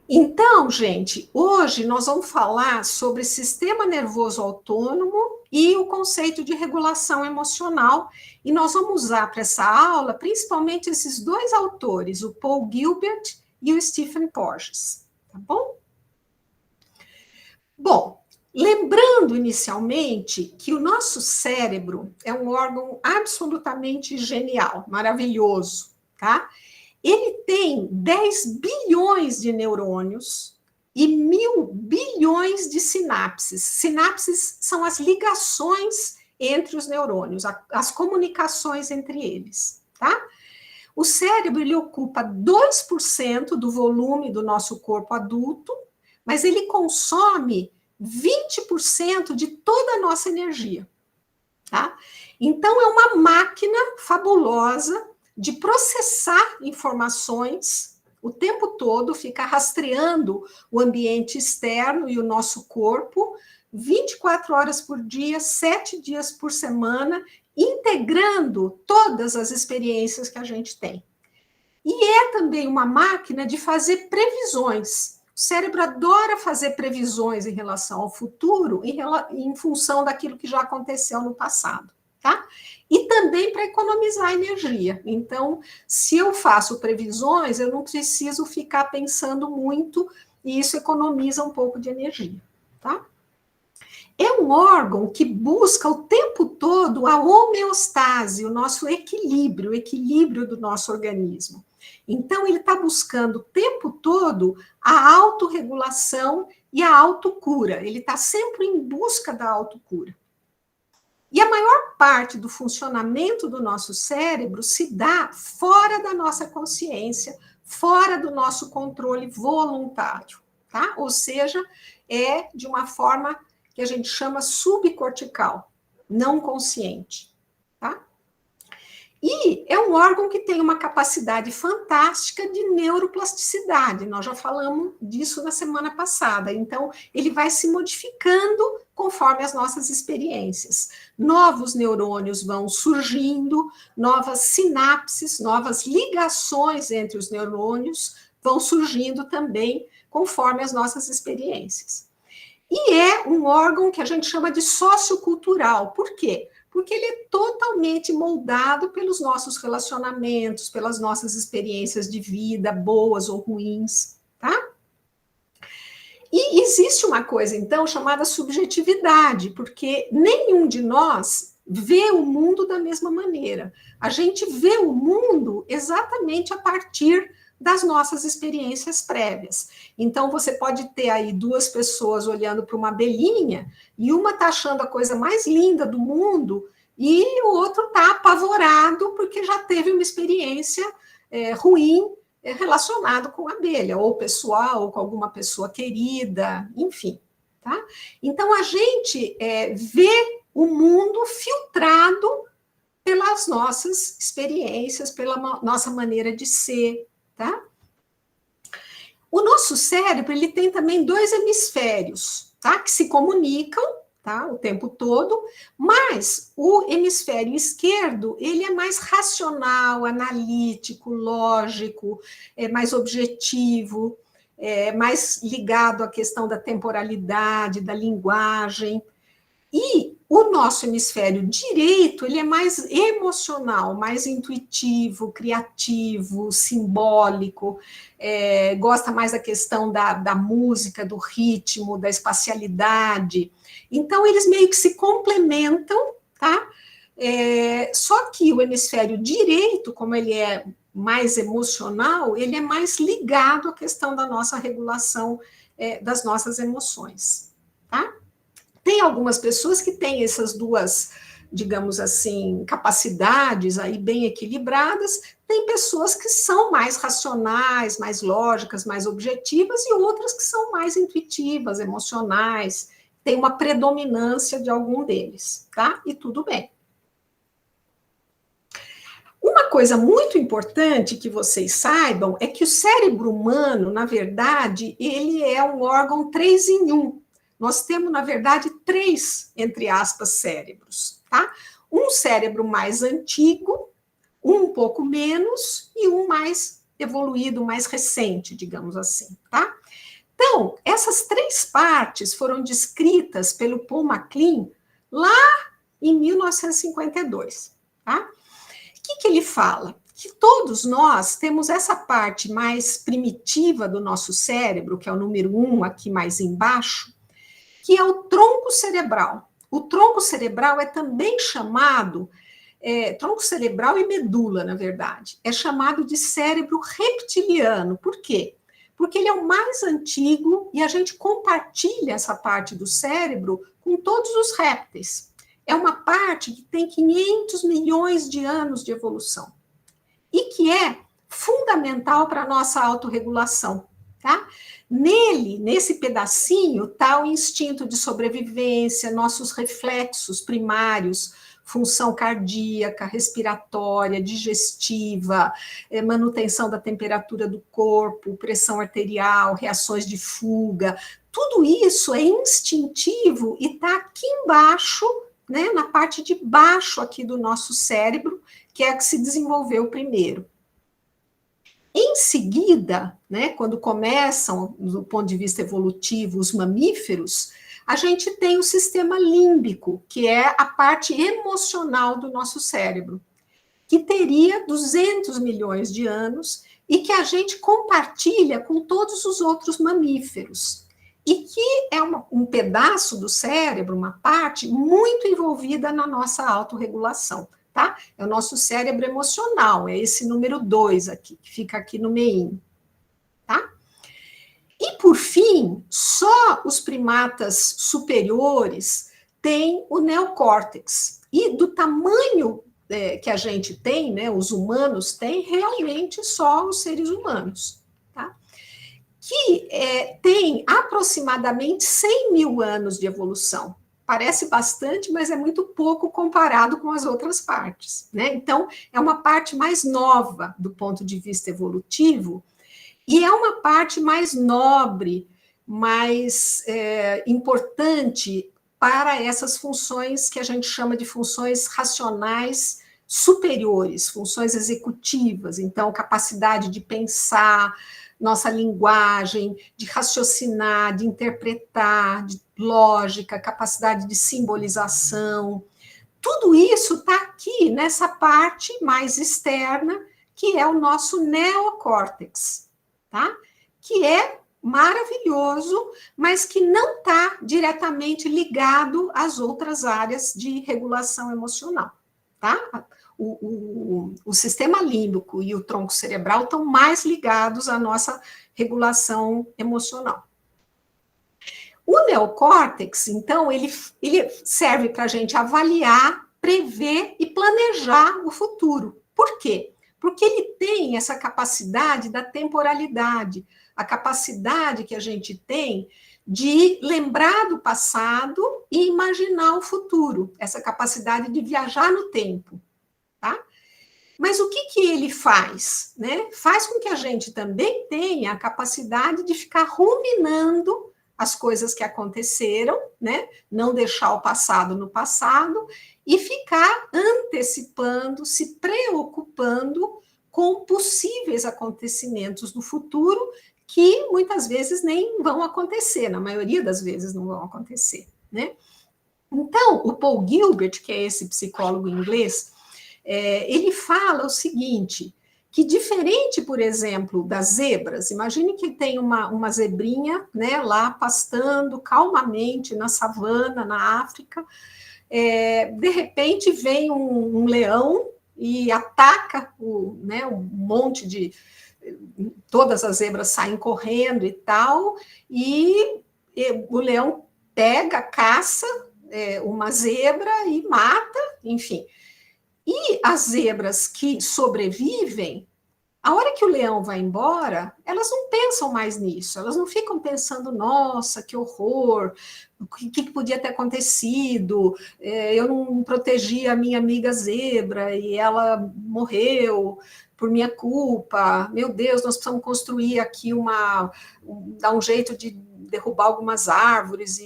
Então, gente, hoje nós vamos falar sobre sistema nervoso autônomo e o conceito de regulação emocional, e nós vamos usar para essa aula principalmente esses dois autores, o Paul Gilbert e o Stephen Porges, tá bom? Bom, lembrando inicialmente que o nosso cérebro é um órgão absolutamente genial, maravilhoso, tá? Ele tem 10 bilhões de neurônios e 1.000 bilhões de sinapses. Sinapses são as ligações entre os neurônios, as comunicações entre eles, tá? O cérebro ele ocupa 2% do volume do nosso corpo adulto, mas ele consome 20% de toda a nossa energia, tá? Então é uma máquina fabulosa de processar informações o tempo todo, ficar rastreando o ambiente externo e o nosso corpo 24 horas por dia, 7 dias por semana, integrando todas as experiências que a gente tem. E é também uma máquina de fazer previsões. O cérebro adora fazer previsões em relação ao futuro, em função daquilo que já aconteceu no passado, tá? E também para economizar energia. Então, se eu faço previsões, eu não preciso ficar pensando muito, e isso economiza um pouco de energia, tá? É um órgão que busca o tempo todo a homeostase, o nosso equilíbrio, o equilíbrio do nosso organismo. Então, ele está buscando o tempo todo a autorregulação e a autocura. Ele está sempre em busca da autocura. E a maior parte do funcionamento do nosso cérebro se dá fora da nossa consciência, fora do nosso controle voluntário, tá? Ou seja, é de uma forma que a gente chama subcortical, não consciente, tá? E é um órgão que tem uma capacidade fantástica de neuroplasticidade. Nós já falamos disso na semana passada. Então, ele vai se modificando conforme as nossas experiências. Novos neurônios vão surgindo, novas sinapses, novas ligações entre os neurônios vão surgindo também conforme as nossas experiências. E é um órgão que a gente chama de sociocultural. Por quê? Porque ele é totalmente moldado pelos nossos relacionamentos, pelas nossas experiências de vida, boas ou ruins, tá? E existe uma coisa, então, chamada subjetividade, porque nenhum de nós vê o mundo da mesma maneira. A gente vê o mundo exatamente a partir das nossas experiências prévias. Então, você pode ter aí duas pessoas olhando para uma abelhinha, e uma está achando a coisa mais linda do mundo, e o outro está apavorado porque já teve uma experiência ruim relacionado com a abelha, ou pessoal, ou com alguma pessoa querida, enfim. Tá? Então, a gente vê o mundo filtrado pelas nossas experiências, pela nossa maneira de ser, tá? O nosso cérebro, ele tem também dois hemisférios, tá? Que se comunicam, tá? O tempo todo, mas o hemisfério esquerdo, ele é mais racional, analítico, lógico, é mais objetivo, é mais ligado à questão da temporalidade, da linguagem. E o nosso hemisfério direito, ele é mais emocional, mais intuitivo, criativo, simbólico, gosta mais da questão da música, do ritmo, da espacialidade. Então, eles meio que se complementam, tá? Só que o hemisfério direito, como ele é mais emocional, ele é mais ligado à questão da nossa regulação das nossas emoções, tá? Tem algumas pessoas que têm essas duas, digamos assim, capacidades aí bem equilibradas, tem pessoas que são mais racionais, mais lógicas, mais objetivas, e outras que são mais intuitivas, emocionais, tem uma predominância de algum deles, tá? E tudo bem. Uma coisa muito importante que vocês saibam é que o cérebro humano, na verdade, ele é um órgão 3 em 1. Nós temos, na verdade, 3, entre aspas, cérebros, tá? Um cérebro mais antigo, um pouco menos e um mais evoluído, mais recente, digamos assim, tá? Então, essas 3 partes foram descritas pelo Paul MacLean lá em 1952, tá? O que ele fala? Que todos nós temos essa parte mais primitiva do nosso cérebro, que é o número 1 aqui mais embaixo, que é o tronco cerebral. O tronco cerebral é também chamado, tronco cerebral e medula, na verdade, é chamado de cérebro reptiliano. Por quê? Porque ele é o mais antigo e a gente compartilha essa parte do cérebro com todos os répteis. É uma parte que tem 500 milhões de anos de evolução e que é fundamental para a nossa autorregulação, tá? Nele, nesse pedacinho, está o instinto de sobrevivência, nossos reflexos primários, função cardíaca, respiratória, digestiva, manutenção da temperatura do corpo, pressão arterial, reações de fuga, tudo isso é instintivo e está aqui embaixo, né, na parte de baixo aqui do nosso cérebro, que é a que se desenvolveu primeiro. Em seguida, né, quando começam, do ponto de vista evolutivo, os mamíferos, a gente tem o sistema límbico, que é a parte emocional do nosso cérebro, que teria 200 milhões de anos e que a gente compartilha com todos os outros mamíferos. E que é um pedaço do cérebro, uma parte muito envolvida na nossa autorregulação. Tá? É o nosso cérebro emocional, é esse número 2 aqui, que fica aqui no meio, tá? E, por fim, só os primatas superiores têm o neocórtex. E do tamanho que a gente tem, né, os humanos têm, realmente só os seres humanos, tá? Que tem aproximadamente 100 mil anos de evolução. Parece bastante, mas é muito pouco comparado com as outras partes, né? Então, é uma parte mais nova do ponto de vista evolutivo e é uma parte mais nobre, mais importante para essas funções que a gente chama de funções racionais superiores, funções executivas. Então, capacidade de pensar, nossa linguagem, de raciocinar, de interpretar, de lógica, capacidade de simbolização. Tudo isso está aqui nessa parte mais externa, que é o nosso neocórtex, tá? Que é maravilhoso, mas que não está diretamente ligado às outras áreas de regulação emocional, tá? O sistema límbico e o tronco cerebral estão mais ligados à nossa regulação emocional. O neocórtex, então, ele serve para a gente avaliar, prever e planejar o futuro. Por quê? Porque ele tem essa capacidade da temporalidade, a capacidade que a gente tem de lembrar do passado e imaginar o futuro, essa capacidade de viajar no tempo, tá? Mas o que ele faz? Né? Faz com que a gente também tenha a capacidade de ficar ruminando as coisas que aconteceram, né? Não deixar o passado no passado e ficar antecipando, se preocupando com possíveis acontecimentos do futuro que muitas vezes nem vão acontecer, na maioria das vezes não vão acontecer, né? Então, o Paul Gilbert, que é esse psicólogo inglês, ele fala o seguinte, que diferente, por exemplo, das zebras, imagine que tem uma zebrinha, né, lá pastando calmamente na savana, na África, de repente vem um leão e ataca né, um monte de... Todas as zebras saem correndo e tal, e o leão pega, caça uma zebra e mata, enfim. E as zebras que sobrevivem, a hora que o leão vai embora, elas não pensam mais nisso, elas não ficam pensando, nossa, que horror, o que podia ter acontecido, eu não protegi a minha amiga zebra e ela morreu por minha culpa, meu Deus, nós precisamos construir aqui dar um jeito de derrubar algumas árvores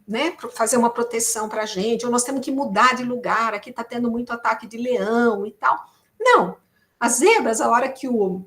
né, fazer uma proteção para a gente, ou nós temos que mudar de lugar, aqui está tendo muito ataque de leão e tal. Não, as zebras, a hora que o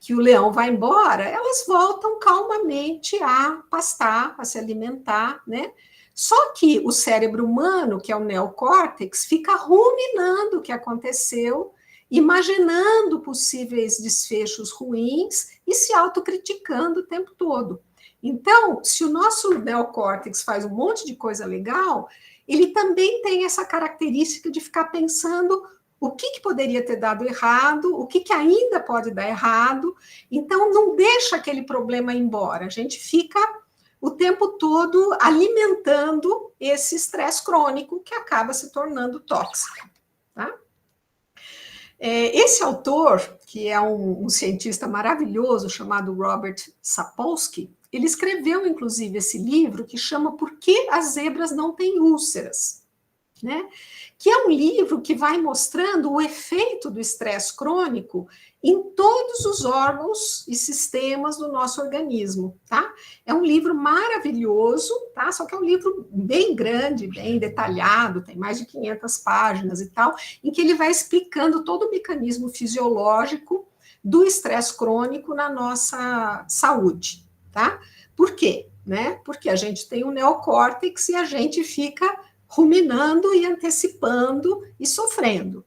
que o leão vai embora, elas voltam calmamente a pastar, a se alimentar, né? Só que o cérebro humano, que é o neocórtex, fica ruminando o que aconteceu, imaginando possíveis desfechos ruins e se autocriticando o tempo todo. Então, se o nosso neocórtex faz um monte de coisa legal, ele também tem essa característica de ficar pensando o que poderia ter dado errado, o que ainda pode dar errado. Então, não deixa aquele problema ir embora. A gente fica o tempo todo alimentando esse estresse crônico que acaba se tornando tóxico. Tá? Esse autor, que é um cientista maravilhoso chamado Robert Sapolsky, ele escreveu, inclusive, esse livro que chama Por que as zebras não têm úlceras? Né? Que é um livro que vai mostrando o efeito do estresse crônico em todos os órgãos e sistemas do nosso organismo, tá? É um livro maravilhoso, tá? Só que é um livro bem grande, bem detalhado, tem mais de 500 páginas e tal, em que ele vai explicando todo o mecanismo fisiológico do estresse crônico na nossa saúde, tá? Por quê? Né? Porque a gente tem um neocórtex e a gente fica ruminando e antecipando e sofrendo.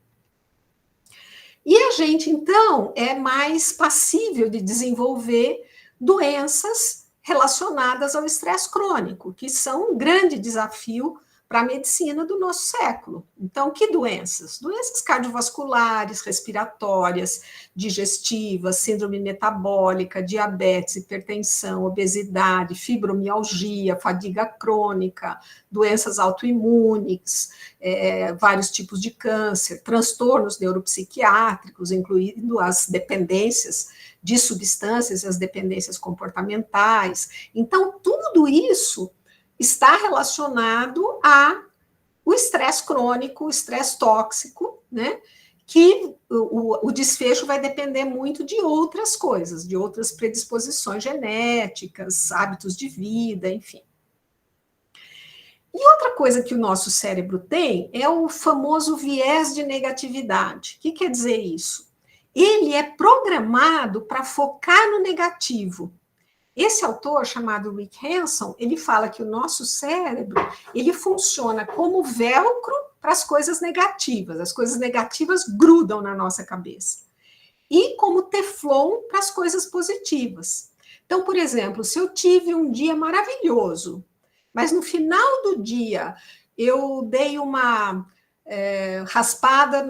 E a gente, então, é mais passível de desenvolver doenças relacionadas ao estresse crônico, que são um grande desafio para a medicina do nosso século. Então, que doenças? Doenças cardiovasculares, respiratórias, digestivas, síndrome metabólica, diabetes, hipertensão, obesidade, fibromialgia, fadiga crônica, doenças autoimunes, vários tipos de câncer, transtornos neuropsiquiátricos, incluindo as dependências de substâncias e as dependências comportamentais. Então, tudo isso está relacionado ao estresse crônico, o estresse tóxico, né? Que o desfecho vai depender muito de outras coisas, de outras predisposições genéticas, hábitos de vida, enfim. E outra coisa que o nosso cérebro tem é o famoso viés de negatividade. O que quer dizer isso? Ele é programado para focar no negativo. Esse autor, chamado Rick Hanson, ele fala que o nosso cérebro, ele funciona como velcro para as coisas negativas. As coisas negativas grudam na nossa cabeça. E como teflon para as coisas positivas. Então, por exemplo, se eu tive um dia maravilhoso, mas no final do dia eu dei uma raspada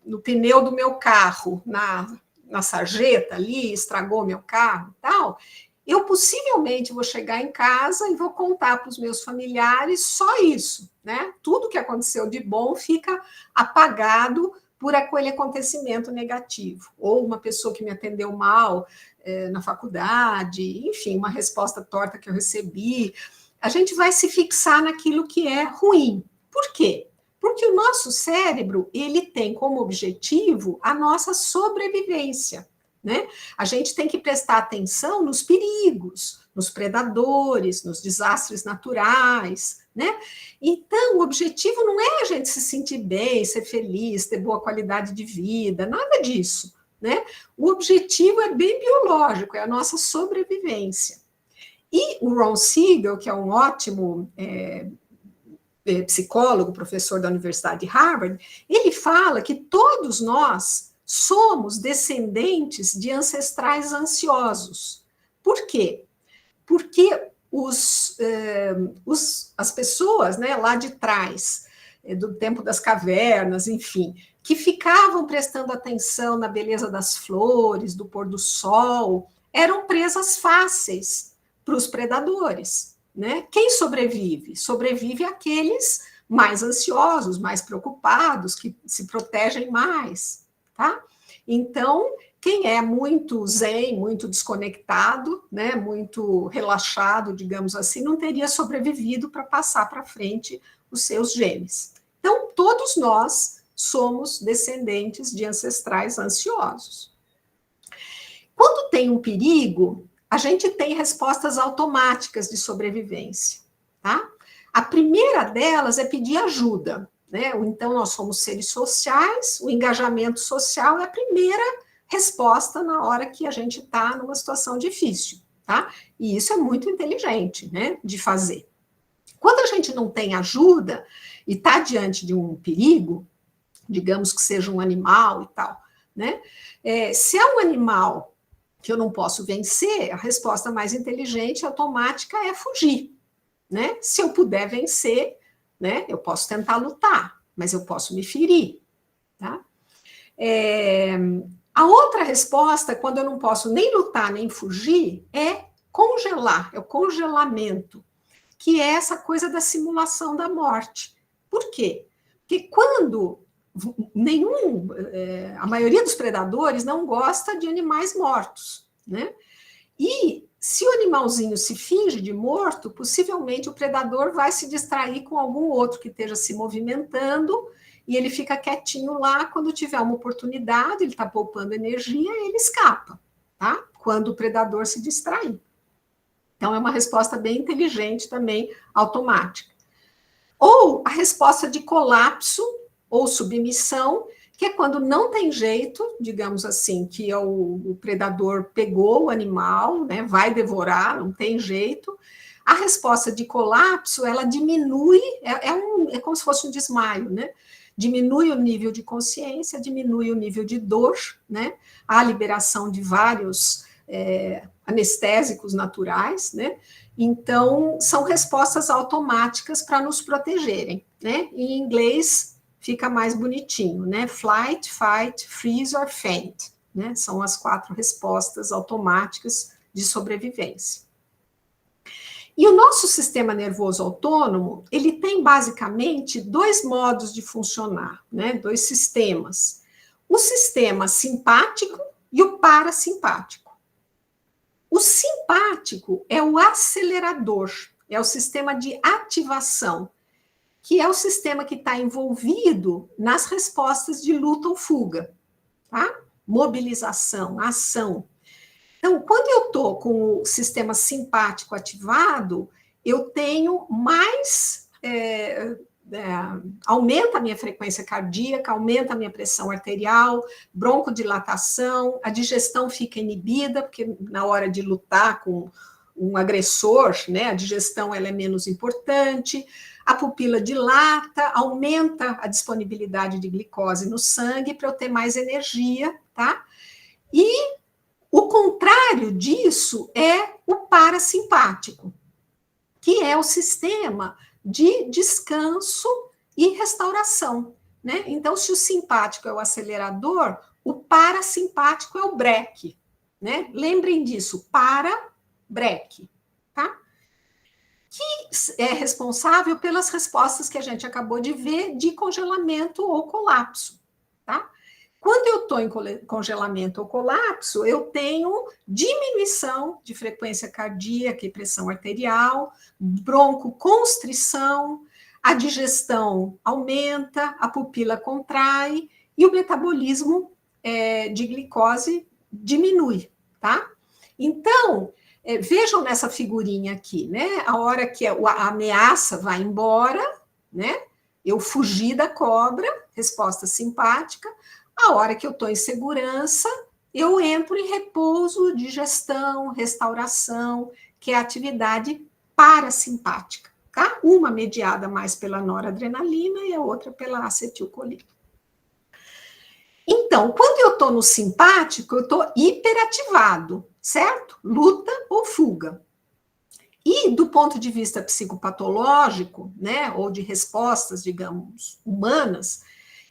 no pneu do meu carro, na sarjeta ali, estragou meu carro e tal, eu possivelmente vou chegar em casa e vou contar para os meus familiares só isso, né? Tudo que aconteceu de bom fica apagado por aquele acontecimento negativo. Ou uma pessoa que me atendeu mal na faculdade, enfim, uma resposta torta que eu recebi. A gente vai se fixar naquilo que é ruim. Por quê? Porque o nosso cérebro, ele tem como objetivo a nossa sobrevivência, né? A gente tem que prestar atenção nos perigos, nos predadores, nos desastres naturais, né? Então, o objetivo não é a gente se sentir bem, ser feliz, ter boa qualidade de vida, nada disso, né? O objetivo é bem biológico, é a nossa sobrevivência. E o Ron Siegel, que é um ótimo psicólogo, professor da Universidade de Harvard, ele fala que todos nós somos descendentes de ancestrais ansiosos. Por quê? Porque as pessoas, né, lá de trás, do tempo das cavernas, enfim, que ficavam prestando atenção na beleza das flores, do pôr do sol, eram presas fáceis para os predadores. Né? Quem sobrevive? Sobrevive aqueles mais ansiosos, mais preocupados, que se protegem mais, tá? Então, quem é muito zen, muito desconectado, né, muito relaxado, digamos assim, não teria sobrevivido para passar para frente os seus genes. Então, todos nós somos descendentes de ancestrais ansiosos. Quando tem um perigo, a gente tem respostas automáticas de sobrevivência, tá? A primeira delas é pedir ajuda, né? Então, nós somos seres sociais, o engajamento social é a primeira resposta na hora que a gente está numa situação difícil, tá? E isso é muito inteligente, né, de fazer. Quando a gente não tem ajuda e está diante de um perigo, digamos que seja um animal e tal, né? Se é um animal que eu não posso vencer, a resposta mais inteligente e automática é fugir, né? Se eu puder vencer, né, eu posso tentar lutar, mas eu posso me ferir, tá? A outra resposta, quando eu não posso nem lutar nem fugir, é congelar, é o congelamento, que é essa coisa da simulação da morte. Por quê? Porque quando a maioria dos predadores não gosta de animais mortos, né? E se o animalzinho se finge de morto, possivelmente o predador vai se distrair com algum outro que esteja se movimentando e ele fica quietinho lá. Quando tiver uma oportunidade, ele está poupando energia, ele escapa, tá? Quando o predador se distrair. Então, é uma resposta bem inteligente também, automática. Ou a resposta de colapso ou submissão, que é quando não tem jeito, digamos assim, que o predador pegou o animal, né, vai devorar, não tem jeito. A resposta de colapso, ela diminui, é como se fosse um desmaio, né? Diminui o nível de consciência, diminui o nível de dor, né? A liberação de vários anestésicos naturais, né? Então, são respostas automáticas para nos protegerem, né? Em inglês fica mais bonitinho, né? Flight, fight, freeze or faint, né? São as 4 respostas automáticas de sobrevivência. E o nosso sistema nervoso autônomo, ele tem basicamente 2 modos de funcionar, né? 2 sistemas. O sistema simpático e o parasimpático. O simpático é o acelerador, é o sistema de ativação, que é o sistema que está envolvido nas respostas de luta ou fuga, tá? Mobilização, ação. Então, quando eu estou com o sistema simpático ativado, eu tenho mais... aumenta a minha frequência cardíaca, aumenta a minha pressão arterial, broncodilatação, a digestão fica inibida, porque na hora de lutar com um agressor, né, a digestão ela é menos importante, a pupila dilata, aumenta a disponibilidade de glicose no sangue para eu ter mais energia, tá? E o contrário disso é o parasimpático, que é o sistema de descanso e restauração, né? Então, se o simpático é o acelerador, o parasimpático é o breque, né? Lembrem disso, breque, tá? Que é responsável pelas respostas que a gente acabou de ver de congelamento ou colapso, tá? Quando eu estou em congelamento ou colapso, eu tenho diminuição de frequência cardíaca e pressão arterial, broncoconstrição, a digestão aumenta, a pupila contrai e o metabolismo de glicose diminui, tá? Então, vejam nessa figurinha aqui, né? A hora que a ameaça vai embora, né? Eu fugi da cobra, resposta simpática. A hora que eu estou em segurança, eu entro em repouso, digestão, restauração, que é a atividade parasimpática, tá? Uma mediada mais pela noradrenalina e a outra pela acetilcolina. Então, quando eu estou no simpático, eu estou hiperativado, certo? Luta ou fuga. E do ponto de vista psicopatológico, né, ou de respostas, digamos, humanas,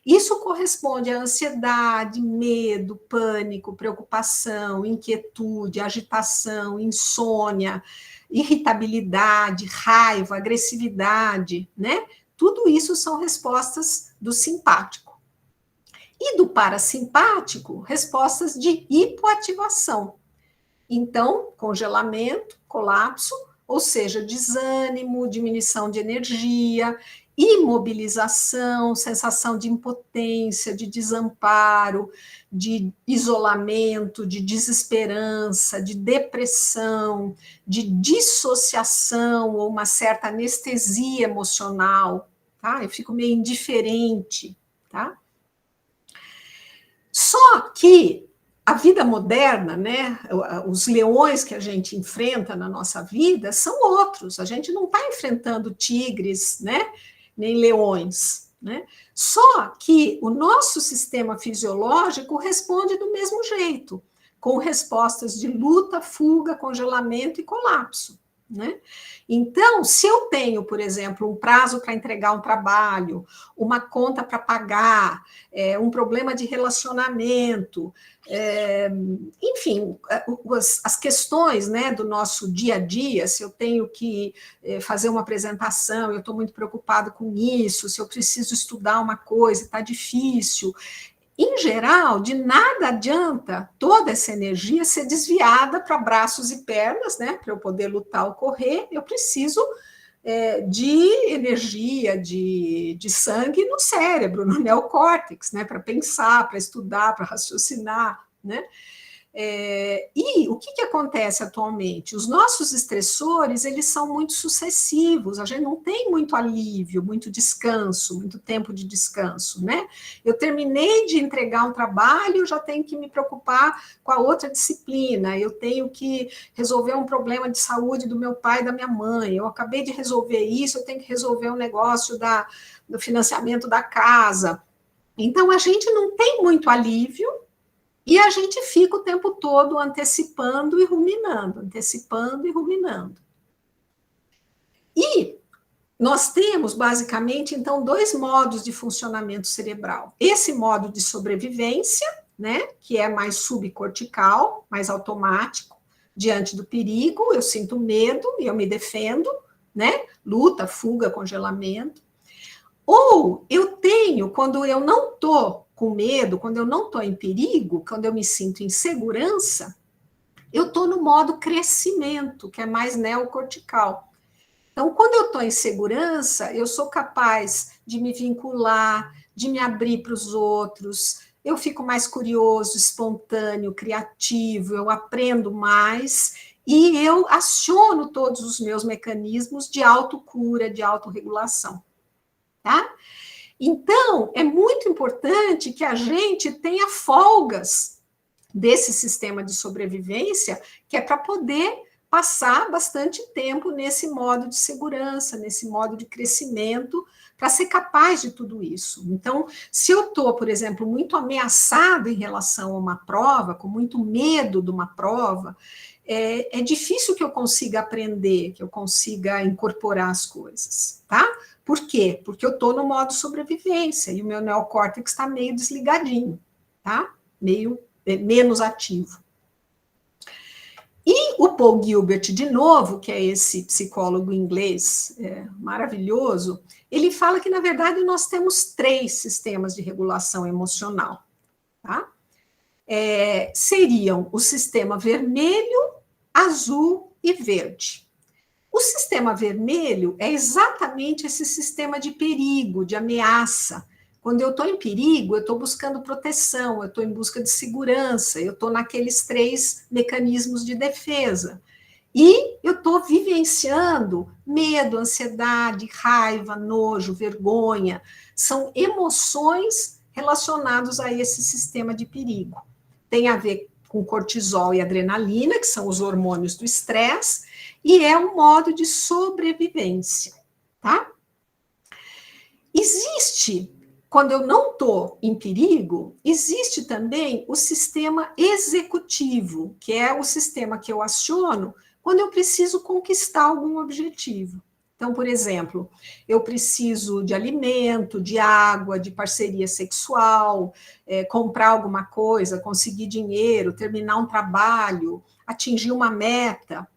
isso corresponde à ansiedade, medo, pânico, preocupação, inquietude, agitação, insônia, irritabilidade, raiva, agressividade, né? Tudo isso são respostas do simpático. E do parasimpático, respostas de hipoativação. Então, congelamento, colapso, ou seja, desânimo, diminuição de energia, imobilização, sensação de impotência, de desamparo, de isolamento, de desesperança, de depressão, de dissociação ou uma certa anestesia emocional, tá? Eu fico meio indiferente, tá? Só que a vida moderna, né, os leões que a gente enfrenta na nossa vida são outros. A gente não está enfrentando tigres, né, nem leões, né? Só que o nosso sistema fisiológico responde do mesmo jeito, com respostas de luta, fuga, congelamento e colapso, né? Então, se eu tenho, por exemplo, um prazo para entregar um trabalho, uma conta para pagar, um problema de relacionamento, enfim, as questões, né, do nosso dia a dia, se eu tenho que fazer uma apresentação, eu estou muito preocupado com isso, se eu preciso estudar uma coisa, está difícil. Em geral, de nada adianta toda essa energia ser desviada para braços e pernas, né? Para eu poder lutar ou correr, eu preciso de energia, de sangue no cérebro, no neocórtex, né? Para pensar, para estudar, para raciocinar, né? E o que acontece atualmente? Os nossos estressores, eles são muito sucessivos, a gente não tem muito alívio, muito descanso, muito tempo de descanso, né? Eu terminei de entregar um trabalho, já tenho que me preocupar com a outra disciplina, eu tenho que resolver um problema de saúde do meu pai e da minha mãe, eu acabei de resolver isso, eu tenho que resolver um negócio do financiamento da casa. Então, a gente não tem muito alívio, e a gente fica o tempo todo antecipando e ruminando, antecipando e ruminando. E nós temos, basicamente, então, dois modos de funcionamento cerebral. Esse modo de sobrevivência, né, que é mais subcortical, mais automático, diante do perigo, eu sinto medo e eu me defendo, né, luta, fuga, congelamento. Ou eu tenho, quando eu não estou com medo, quando eu não estou em perigo, quando eu me sinto em segurança, eu estou no modo crescimento, que é mais neocortical. Então, quando eu estou em segurança, eu sou capaz de me vincular, de me abrir para os outros, eu fico mais curioso, espontâneo, criativo, eu aprendo mais e eu aciono todos os meus mecanismos de autocura, de autorregulação, tá? Então, é muito importante que a gente tenha folgas desse sistema de sobrevivência, que é para poder passar bastante tempo nesse modo de segurança, nesse modo de crescimento, para ser capaz de tudo isso. Então, se eu estou, por exemplo, muito ameaçado em relação a uma prova, com muito medo de uma prova, é difícil que eu consiga aprender, que eu consiga incorporar as coisas, tá? Por quê? Porque eu estou no modo sobrevivência e o meu neocórtex está meio desligadinho, tá? Meio menos ativo. E o Paul Gilbert, de novo, que é esse psicólogo inglês maravilhoso, ele fala que, na verdade, nós temos 3 sistemas de regulação emocional, tá? Seriam o sistema vermelho, azul e verde. O sistema vermelho é exatamente esse sistema de perigo, de ameaça. Quando eu estou em perigo, eu estou buscando proteção, eu estou em busca de segurança, eu estou naqueles 3 mecanismos de defesa. E eu estou vivenciando medo, ansiedade, raiva, nojo, vergonha. São emoções relacionadas a esse sistema de perigo. Tem a ver com cortisol e adrenalina, que são os hormônios do estresse, e é um modo de sobrevivência, tá? Existe, quando eu não estou em perigo, existe também o sistema executivo, que é o sistema que eu aciono quando eu preciso conquistar algum objetivo. Então, por exemplo, eu preciso de alimento, de água, de parceria sexual, comprar alguma coisa, conseguir dinheiro, terminar um trabalho, atingir uma meta.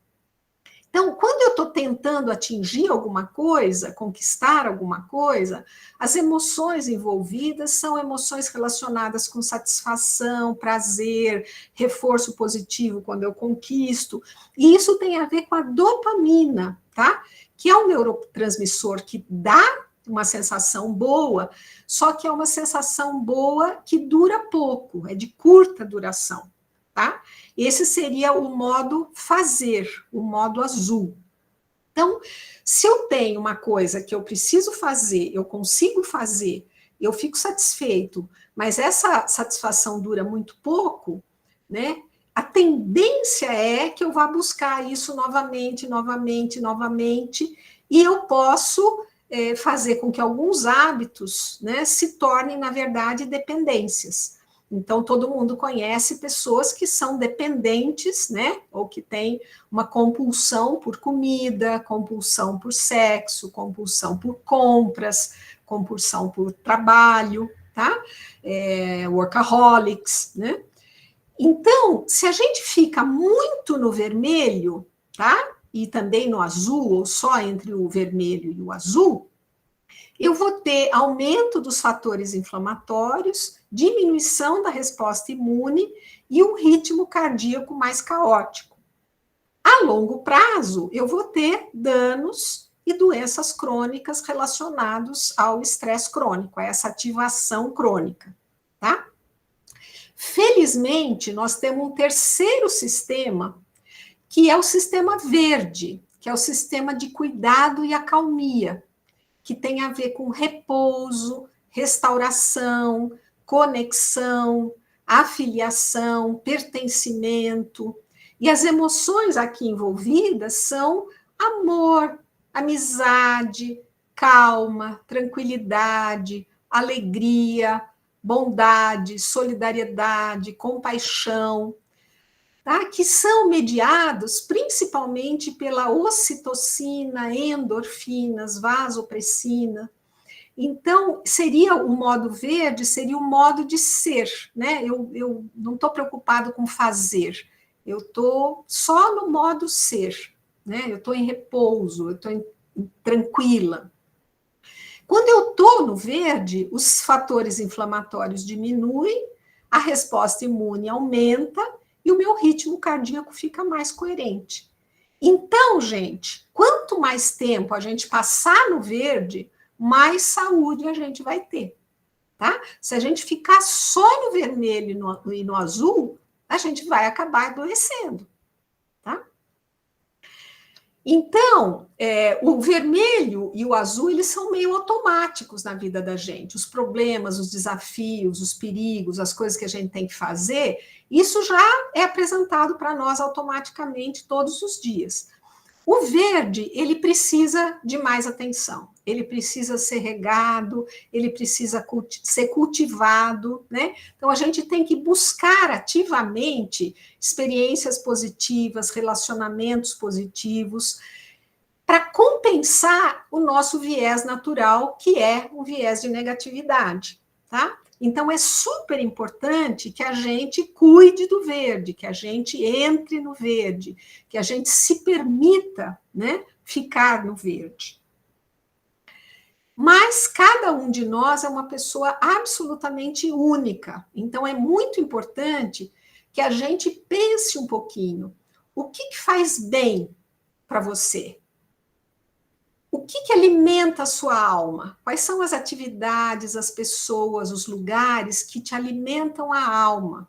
Então, quando eu estou tentando atingir alguma coisa, conquistar alguma coisa, as emoções envolvidas são emoções relacionadas com satisfação, prazer, reforço positivo quando eu conquisto, e isso tem a ver com a dopamina, tá? Que é um neurotransmissor que dá uma sensação boa, só que é uma sensação boa que dura pouco, é de curta duração, tá? Esse seria o modo fazer, o modo azul. Então, se eu tenho uma coisa que eu preciso fazer, eu consigo fazer, eu fico satisfeito, mas essa satisfação dura muito pouco, né? A tendência é que eu vá buscar isso novamente, novamente, novamente, e eu posso fazer com que alguns hábitos, né, se tornem, na verdade, dependências. Então, todo mundo conhece pessoas que são dependentes, né, ou que têm uma compulsão por comida, compulsão por sexo, compulsão por compras, compulsão por trabalho, tá? Workaholics, né? Então, se a gente fica muito no vermelho, tá? E também no azul, ou só entre o vermelho e o azul, eu vou ter aumento dos fatores inflamatórios, diminuição da resposta imune e um ritmo cardíaco mais caótico. A longo prazo, eu vou ter danos e doenças crônicas relacionados ao estresse crônico, a essa ativação crônica, tá? Felizmente, nós temos um terceiro sistema, que é o sistema verde, que é o sistema de cuidado e acalmia, que tem a ver com repouso, restauração, conexão, afiliação, pertencimento. E as emoções aqui envolvidas são amor, amizade, calma, tranquilidade, alegria, bondade, solidariedade, compaixão, tá? Que são mediados principalmente pela ocitocina, endorfinas, vasopressina. Então, seria o modo verde, seria o modo de ser, né? Eu não estou preocupado com fazer, eu estou só no modo ser, né? Eu estou em repouso, eu estou tranquila. Quando eu estou no verde, os fatores inflamatórios diminuem, a resposta imune aumenta e o meu ritmo cardíaco fica mais coerente. Então, gente, quanto mais tempo a gente passar no verde, mais saúde a gente vai ter, tá? Se a gente ficar só no vermelho e no azul, a gente vai acabar adoecendo, tá? Então, o vermelho e o azul, eles são meio automáticos na vida da gente. Os problemas, os desafios, os perigos, as coisas que a gente tem que fazer, isso já é apresentado para nós automaticamente todos os dias. O verde, ele precisa de mais atenção, ele precisa ser regado, ele precisa ser cultivado, né? Então, a gente tem que buscar ativamente experiências positivas, relacionamentos positivos, para compensar o nosso viés natural, que é o viés de negatividade, tá? Então, é super importante que a gente cuide do verde, que a gente entre no verde, que a gente se permita, né, ficar no verde. Mas cada um de nós é uma pessoa absolutamente única. Então, é muito importante que a gente pense um pouquinho. O que faz bem para você? O que alimenta a sua alma? Quais são as atividades, as pessoas, os lugares que te alimentam a alma?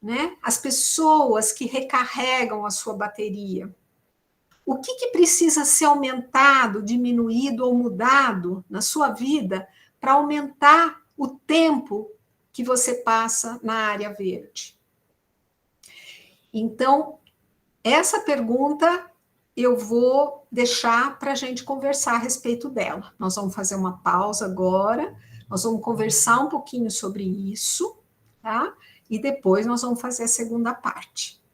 Né? As pessoas que recarregam a sua bateria. O que precisa ser aumentado, diminuído ou mudado na sua vida para aumentar o tempo que você passa na área verde? Então, essa pergunta eu vou deixar para a gente conversar a respeito dela. Nós vamos fazer uma pausa agora, nós vamos conversar um pouquinho sobre isso, tá? E depois nós vamos fazer a segunda parte.